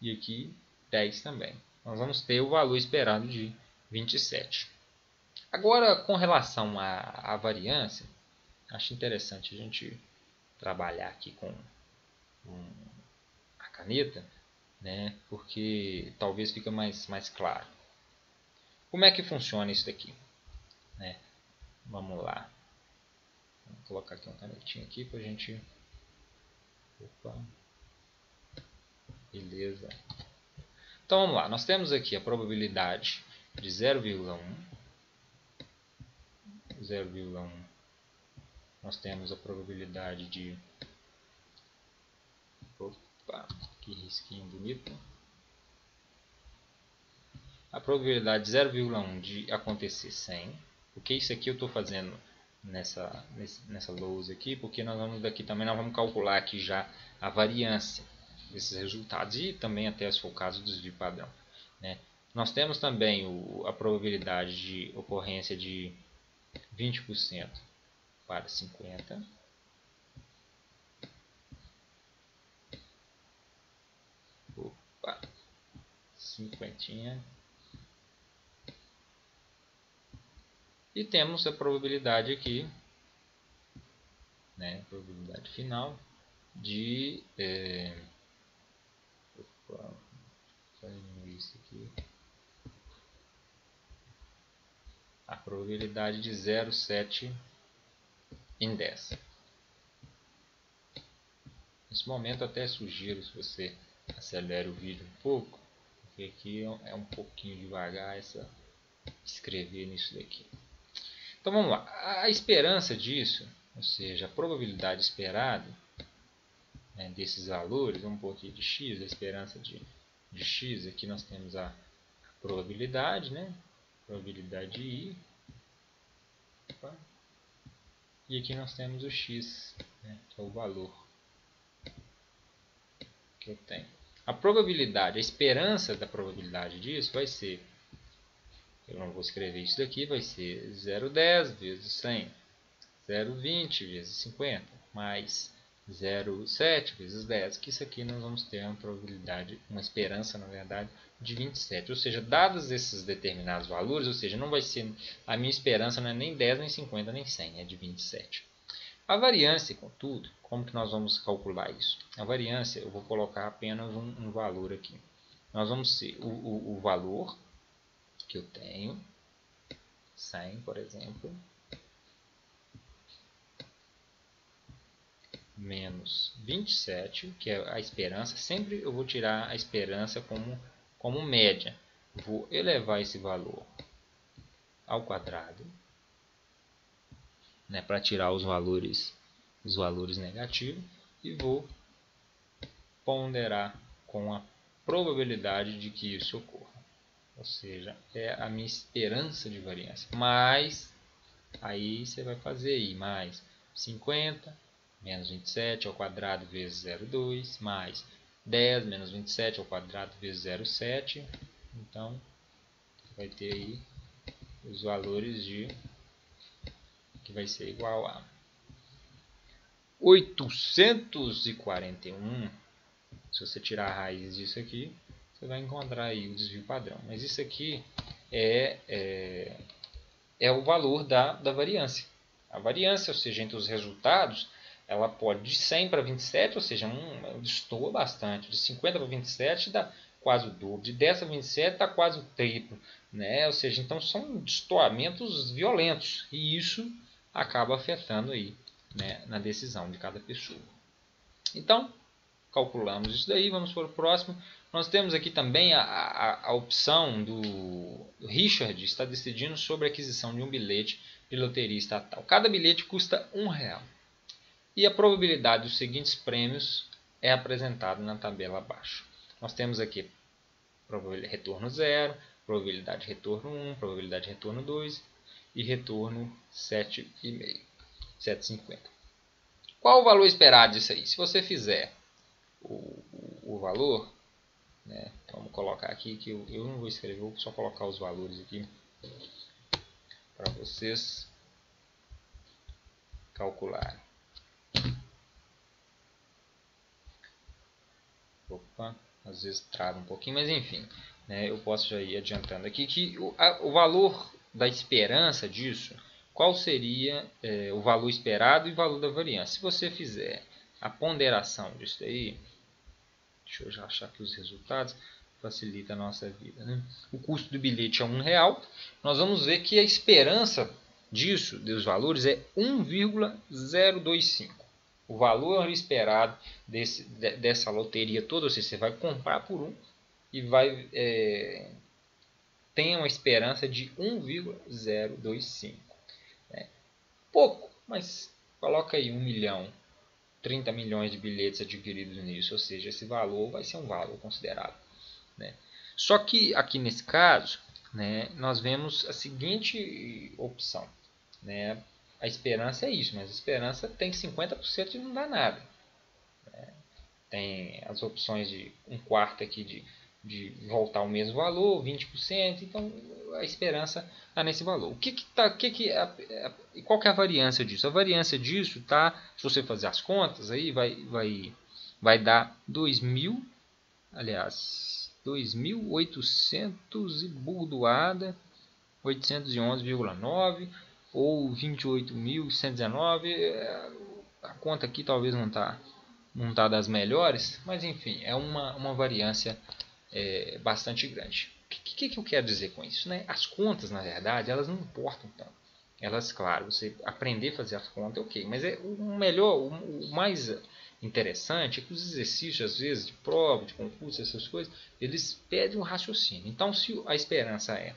e aqui 10 também. Nós vamos ter o valor esperado de 27. Agora, com relação à variância, acho interessante a gente trabalhar aqui com a caneta, né? Porque talvez fique mais claro. Como é que funciona isso daqui? Né? Vamos lá. Vou colocar aqui uma canetinha aqui para a gente... Opa. Beleza. Então vamos lá. Nós temos aqui a probabilidade de 0,1. 0,1. Nós temos a probabilidade de... Opa, que risquinho bonito. A probabilidade de 0,1 de acontecer 100. Porque isso aqui eu estou fazendo nessa lousa aqui, porque nós vamos daqui também nós vamos calcular aqui já a variância desses resultados e também até se for o caso do desvio padrão, né? Nós temos também a probabilidade de ocorrência de 20% para 50. Opa, 50. E temos a probabilidade aqui, né, probabilidade final de isso aqui, a probabilidade de 0,7 em 10. Nesse momento até sugiro se você acelere o vídeo um pouco, porque aqui é um pouquinho devagar escrever nisso daqui. Então vamos lá, a esperança disso, ou seja, a probabilidade esperada, né, desses valores, vamos pôr aqui de x, a esperança de x, aqui nós temos a probabilidade, né, probabilidade de i, opa, e aqui nós temos o x, né, que é o valor que eu tenho. A probabilidade, a esperança da probabilidade disso vai ser, eu não vou escrever isso daqui, vai ser 0,10 vezes 100, 0,20 vezes 50, mais 0,7 vezes 10, que isso aqui nós vamos ter uma probabilidade, uma esperança na verdade, de 27. Ou seja, dados esses determinados valores, ou seja, não vai ser, a minha esperança não é nem 10, nem 50, nem 100, é de 27. A variância, contudo, como que nós vamos calcular isso? A variância, eu vou colocar apenas um valor aqui. Nós vamos ter o valor que eu tenho, 100, por exemplo, menos 27, que é a esperança. Sempre eu vou tirar a esperança como média. Vou elevar esse valor ao quadrado, né, para tirar os valores negativos, e vou ponderar com a probabilidade de que isso ocorra. Ou seja, é a minha esperança de variância. Mais, aí você vai fazer aí, mais 50 menos 27 ao quadrado vezes 0,2, mais 10 menos 27 ao quadrado vezes 0,7. Então, vai ter aí os valores de que vai ser igual a 841. Se você tirar a raiz disso aqui, você vai encontrar aí o desvio padrão. Mas isso aqui é o valor da variância. A variância, ou seja, entre os resultados, ela pode de 100 para 27, ou seja, destoa bastante. De 50 para 27 dá quase o dobro. De 10 para 27 dá quase o triplo. Né? Ou seja, então são destoamentos violentos. E isso acaba afetando aí, né, na decisão de cada pessoa. Então, calculamos isso daí, vamos para o próximo. Nós temos aqui também a opção do Richard está decidindo sobre a aquisição de um bilhete de loteria estatal. Cada bilhete custa R$1. E a probabilidade dos seguintes prêmios é apresentada na tabela abaixo. Nós temos aqui probabilidade de retorno 0, probabilidade de retorno 1, probabilidade de retorno 2 e retorno 7,5, 7,50. Qual o valor esperado disso aí? Se você fizer o valor, né, então vamos colocar aqui que eu não vou escrever, vou só colocar os valores aqui para vocês calcularem. Opa, às vezes trava um pouquinho, mas enfim, né, eu posso já ir adiantando aqui que o valor da esperança disso, qual seria o valor esperado e o valor da variância. Se você fizer a ponderação disso aí, deixa eu já achar aqui os resultados, facilita a nossa vida. Né? O custo do bilhete é R$1. Nós vamos ver que a esperança disso, dos valores, é 1,025. O valor esperado dessa loteria toda, ou seja, você vai comprar por 1 e vai tem uma esperança de 1,025. Né? Pouco, mas coloca aí 1 milhão. 30 milhões de bilhetes adquiridos nisso, ou seja, esse valor vai ser um valor considerável. Né? Só que aqui nesse caso, né, nós vemos a seguinte opção. Né? A esperança é isso, mas a esperança tem 50% de não dar nada. Né? Tem as opções de 1/4 aqui de voltar ao mesmo valor, 20%, então a esperança está nesse valor. Qual que é a variância disso? A variância disso tá, se você fazer as contas, aí vai dar 2.800 e burdoada, 811,9 ou 28.119. A conta aqui talvez não está das melhores, mas enfim, é uma variância bastante grande. O que eu quero dizer com isso? Né? As contas, na verdade, elas não importam tanto. Elas, claro, você aprender a fazer as contas, ok, mas o melhor, o mais interessante é que os exercícios, às vezes, de prova, de concurso, essas coisas, eles pedem um raciocínio. Então, se a esperança é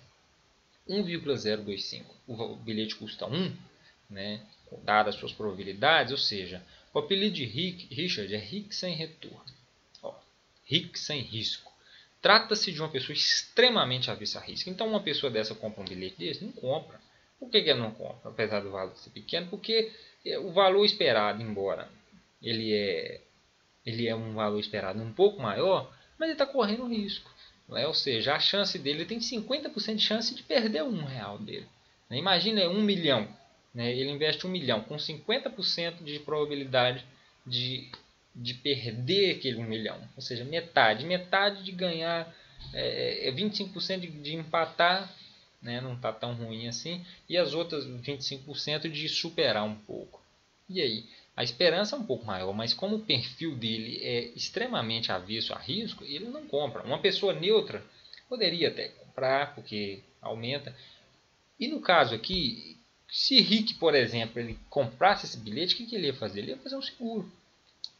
1,025, o bilhete custa 1, né, dadas as suas probabilidades, ou seja, o apelido de Richard é Rick sem retorno. Rick sem risco. Trata-se de uma pessoa extremamente avessa a risco. Então, uma pessoa dessa compra um bilhete desse? Não compra. Por que ela não compra, apesar do valor ser pequeno? Porque o valor esperado, embora ele é um valor esperado um pouco maior, mas ele está correndo risco. Né? Ou seja, a chance dele tem 50% de chance de perder R$1 dele. Né? Imagina 1 milhão. Né? Ele investe 1 milhão com 50% de probabilidade de perder aquele 1 milhão. Ou seja, metade de ganhar, 25% de empatar, né? Não está tão ruim assim, e as outras 25% de superar um pouco. E aí? A esperança é um pouco maior, mas como o perfil dele é extremamente avesso a risco, ele não compra. Uma pessoa neutra poderia até comprar, porque aumenta. E no caso aqui, se Rick, por exemplo, ele comprasse esse bilhete, o que ele ia fazer? Ele ia fazer um seguro.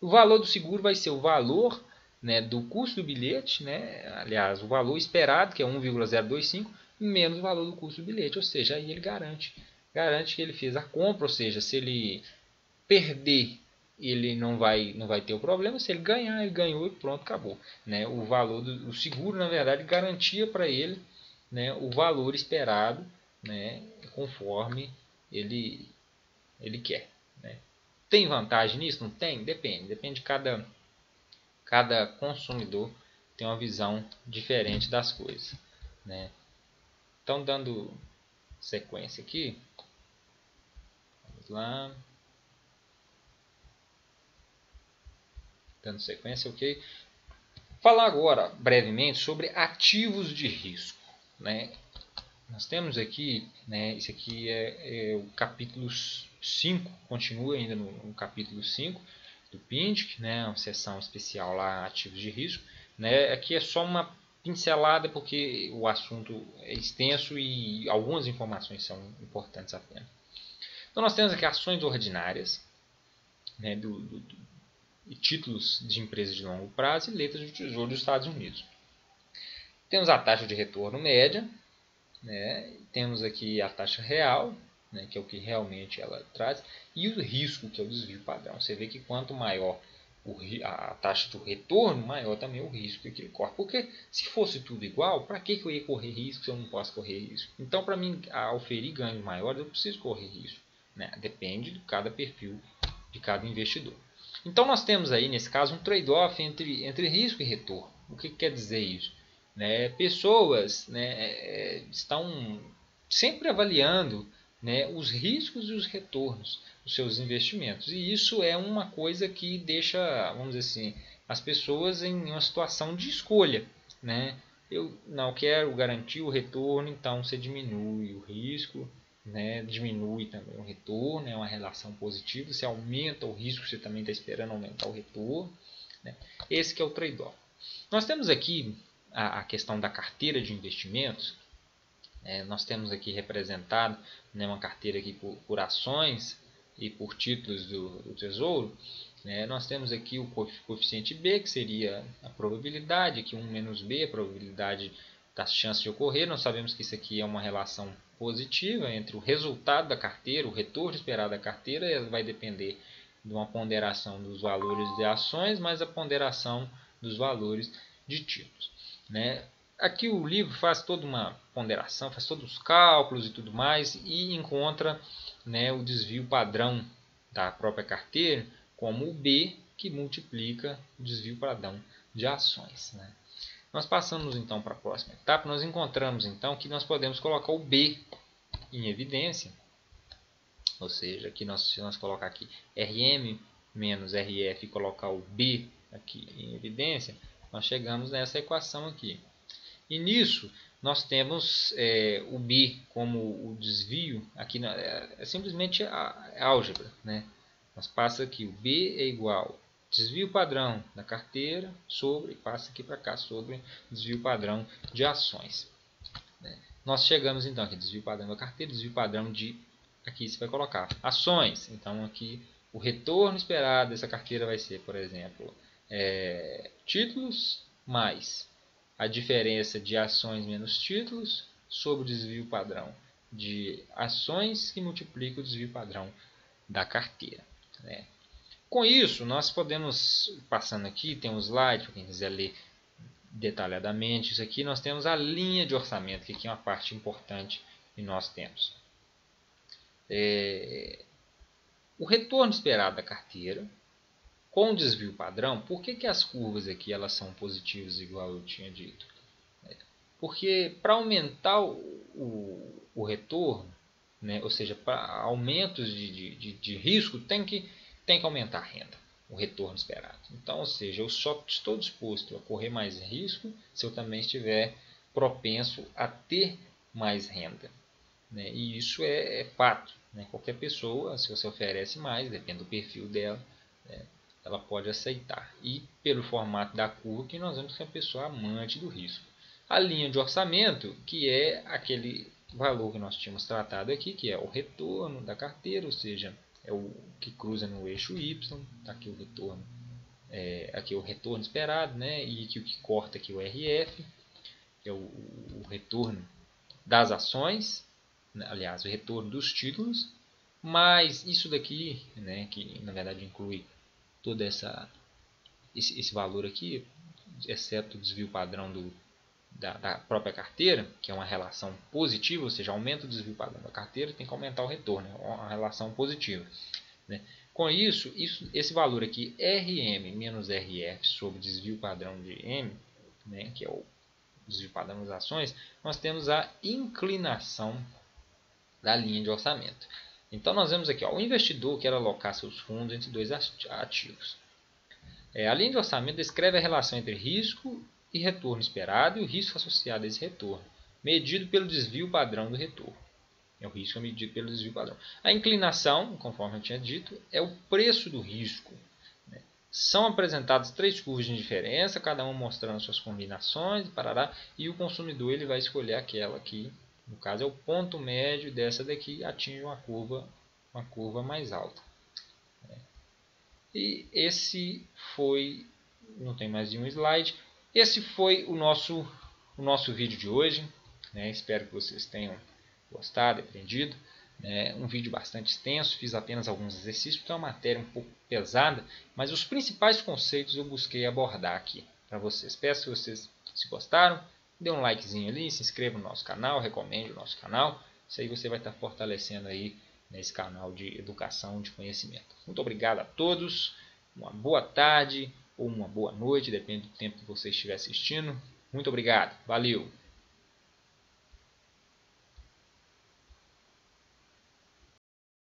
O valor do seguro vai ser o valor, né, do custo do bilhete, né, aliás, o valor esperado, que é 1,025, menos o valor do custo do bilhete. Ou seja, aí ele garante que ele fez a compra. Ou seja, se ele perder, ele não vai ter o problema. Se ele ganhar, ele ganhou e pronto, acabou. Né? O valor do seguro, na verdade, garantia para ele, né, o valor esperado, né, conforme ele quer. Né? Tem vantagem nisso? Não tem? Depende. Depende de cada consumidor tem uma visão diferente das coisas. Né? Então, dando sequência aqui, vamos lá. Dando sequência, ok? Falar agora brevemente sobre ativos de risco. Né? Nós temos aqui, né, esse aqui é o capítulo 5, continua ainda no capítulo 5 do PINDIC, né, uma seção especial lá, ativos de risco. Né? Aqui é só uma pincelada porque o assunto é extenso e algumas informações são importantes apenas. Então nós temos aqui ações ordinárias, né, e títulos de empresas de longo prazo e letras do Tesouro dos Estados Unidos. Temos a taxa de retorno média, né? Temos aqui a taxa real, né, que é o que realmente ela traz, e o risco, que é o desvio padrão. Você vê que quanto maior a taxa de retorno, maior também o risco que ele corre. Porque se fosse tudo igual, para que eu ia correr risco se eu não posso correr risco? Então, para mim oferir ganhos maiores, eu preciso correr risco. Né? Depende de cada perfil de cada investidor. Então, nós temos aí, nesse caso, um trade-off entre risco e retorno. O que quer dizer isso? Né? Pessoas, né, estão sempre avaliando, né, os riscos e os retornos dos seus investimentos. E isso é uma coisa que deixa, vamos dizer assim, as pessoas em uma situação de escolha. Né? Eu não quero garantir o retorno, então você diminui o risco, né? Diminui também o retorno, é uma relação positiva. Você aumenta o risco, você também está esperando aumentar o retorno. Né? Esse que é o trade-off. Nós temos aqui a questão da carteira de investimentos. Nós temos aqui representado, né, uma carteira aqui por ações e por títulos do Tesouro. Né? Nós temos aqui o coeficiente B, que seria a probabilidade, aqui 1 menos B, a probabilidade das chances de ocorrer. Nós sabemos que isso aqui é uma relação positiva entre o resultado da carteira, o retorno esperado da carteira, ela vai depender de uma ponderação dos valores de ações, mais a ponderação dos valores de títulos. Né? Aqui o livro faz toda uma ponderação, faz todos os cálculos e tudo mais e encontra, né, o desvio padrão da própria carteira como o B, que multiplica o desvio padrão de ações. Né? Nós passamos então para a próxima etapa, nós encontramos então que nós podemos colocar o B em evidência, ou seja, aqui se nós colocar aqui RM menos RF e colocar o B aqui em evidência, nós chegamos nessa equação aqui. E nisso nós temos o B como o desvio, aqui é simplesmente a álgebra. Né? Nós passa aqui o B é igual desvio padrão da carteira sobre, passa aqui para cá, sobre desvio padrão de ações. Né? Nós chegamos então aqui, desvio padrão da carteira, desvio padrão de, aqui você vai colocar ações. Então aqui o retorno esperado dessa carteira vai ser, por exemplo, títulos mais a diferença de ações menos títulos sobre o desvio padrão de ações que multiplica o desvio padrão da carteira. Né? Com isso, nós podemos, passando aqui, tem um slide para quem quiser ler detalhadamente. Isso aqui nós temos a linha de orçamento, que aqui é uma parte importante que nós temos. O retorno esperado da carteira com o desvio padrão. Por que as curvas aqui elas são positivas, igual eu tinha dito? Porque para aumentar o retorno, né, ou seja, para aumentos de risco, tem que aumentar a renda, o retorno esperado. Então, ou seja, eu só estou disposto a correr mais risco se eu também estiver propenso a ter mais renda. Né? E isso é fato. Né? Qualquer pessoa, se você oferece mais, depende do perfil dela, né, ela pode aceitar. E pelo formato da curva que nós vemos que é a pessoa amante do risco. A linha de orçamento, que é aquele valor que nós tínhamos tratado aqui, que é o retorno da carteira, ou seja, é o que cruza no eixo Y, está aqui o retorno aqui é o retorno esperado, né? E aqui o que corta aqui é o RF, que é o retorno das ações, né? Aliás, o retorno dos títulos, mas isso daqui, né, que na verdade inclui todo esse valor aqui, exceto o desvio padrão da própria carteira, que é uma relação positiva, ou seja, aumenta o desvio padrão da carteira, tem que aumentar o retorno, é uma relação positiva, né? Com isso, esse valor aqui, RM menos RF sobre desvio padrão de M, né, que é o desvio padrão das ações, nós temos a inclinação da linha de orçamento. Então, nós vemos aqui, ó, o investidor quer alocar seus fundos entre dois ativos. A linha de orçamento descreve a relação entre risco e retorno esperado e o risco associado a esse retorno, medido pelo desvio padrão do retorno. O risco é medido pelo desvio padrão. A inclinação, conforme eu tinha dito, é o preço do risco. São apresentadas 3 curvas de diferença, cada uma mostrando suas combinações, parará, e o consumidor ele vai escolher aquela que, no caso, é o ponto médio dessa daqui, atinge uma curva mais alta. E esse foi, não tem mais nenhum slide, esse foi o nosso vídeo de hoje, né? Espero que vocês tenham gostado, aprendido. Um vídeo bastante extenso, fiz apenas alguns exercícios, porque é uma matéria um pouco pesada, mas os principais conceitos eu busquei abordar aqui para vocês. Peço que vocês, se gostaram, dê um likezinho ali, se inscreva no nosso canal, recomende o nosso canal, isso aí você vai estar fortalecendo aí nesse canal de educação, de conhecimento. Muito obrigado a todos, uma boa tarde ou uma boa noite, depende do tempo que você estiver assistindo. Muito obrigado, valeu!